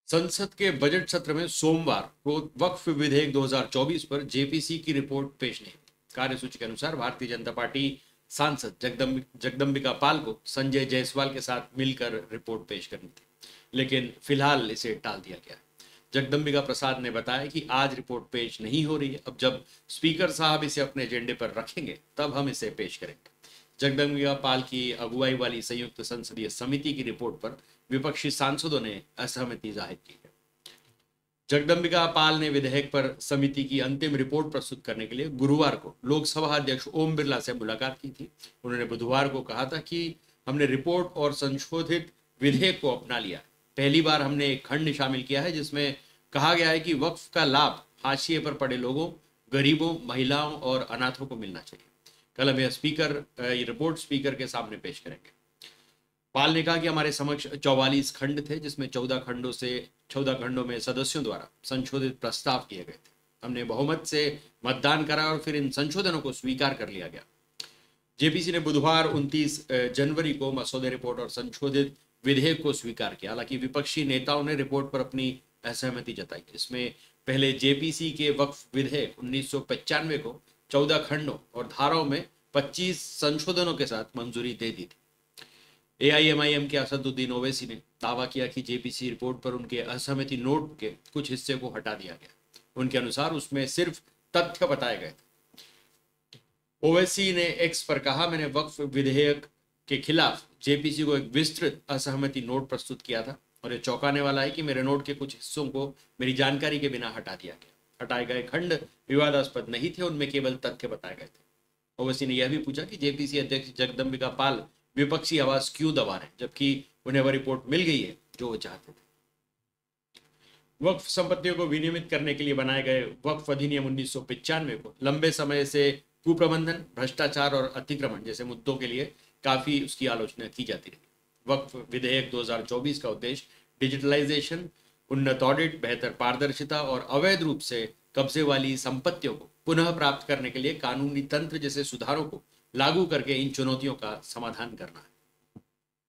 संसद के बजट सत्र में सोमवार को वक्फ विधेयक 2024 पर जेपीसी की रिपोर्ट पेश नहीं हुई। कार्यसूची के अनुसार भारतीय जनता पार्टी सांसद जगदम्बिका पाल को संजय जायसवाल के साथ मिलकर रिपोर्ट पेश करनी थी, लेकिन फिलहाल इसे टाल दिया गया। जगदम्बिका प्रसाद ने बताया कि आज रिपोर्ट पेश नहीं हो रही है। अब जब स्पीकर साहब इसे अपने एजेंडे पर रखेंगे तब हम इसे पेश करेंगे। जगदम्बिका पाल की अगुवाई वाली संयुक्त संसदीय समिति की रिपोर्ट पर विपक्षी सांसदों ने असहमति जाहिर की है। जगदम्बिका पाल ने विधेयक पर समिति की अंतिम रिपोर्ट प्रस्तुत करने के लिए गुरुवार को लोकसभा अध्यक्ष ओम बिरला से मुलाकात की थी। उन्होंने बुधवार को कहा था कि हमने रिपोर्ट और संशोधित विधेयक को अपना लिया। पहली बार हमने एक खंड शामिल किया है जिसमें कहा गया है कि वक्फ का लाभ हाशिए पर पड़े लोगों, गरीबों, महिलाओं और अनाथों को मिलना चाहिए। कल हम ये रिपोर्ट स्पीकर के सामने पेश करेंगे। पाल ने कहा कि हमारे समक्ष 44 खंड थे, जिसमें 14 खंडों में सदस्यों द्वारा संशोधित प्रस्ताव किए गए थे। हमने बहुमत से मतदान करा और फिर इन संशोधनों को स्वीकार कर लिया गया। जेपीसी ने बुधवार 29 जनवरी को मसौदे रिपोर्ट और संशोधित विधेयक को स्वीकार किया। हालांकि विपक्षी नेताओं ने रिपोर्ट पर अपनी असहमति जताई। इसमें पहले जेपीसी के वक्फ विधेयक 1995 को 14 खंडों और धाराओं में 25 संशोधनों के साथ मंजूरी दे दी थी। एआईएमआईएम के असदुद्दीन ओवैसी ने दावा किया कि जेपीसी रिपोर्ट पर उनके असहमति नोट के कुछ हिस्से को हटा दिया गया। उनके अनुसार उसमें सिर्फ तथ्य बताए गए थे। ओवैसी ने एक्स पर कहा, मैंने वक्फ विधेयक के खिलाफ जेपीसी को एक विस्तृत असहमति नोट प्रस्तुत किया था और यह चौंकाने वाला है कि मेरे नोट के कुछ हिस्सों को मेरी जानकारी के बिना हटा दिया गया। हटाए गए खंड विवादास्पद नहीं थे, उनमें केवल तथ्य बताए गए थे। ओवैसी ने यह भी पूछा कि जेपीसी अध्यक्ष जगदम्बिका पाल विपक्षी आवाज क्यों दबा रहे, जबकि उन्हें वह रिपोर्ट मिल गई है जो वो चाहते थे। वक्फ संपत्तियों को विनियमित करने के लिए बनाए गए वक्फ अधिनियम 1995 को लंबे समय से कुप्रबंधन, भ्रष्टाचार और अतिक्रमण जैसे मुद्दों के लिए काफी उसकी आलोचना की जाती रही। वक्फ विधेयक 2024 का उद्देश्य डिजिटलाइजेशन, उन्नत ऑडिट, बेहतर पारदर्शिता और अवैध रूप से कब्जे वाली संपत्तियों को पुनः प्राप्त करने के लिए कानूनी तंत्र जैसे सुधारों को लागू करके इन चुनौतियों का समाधान करना है।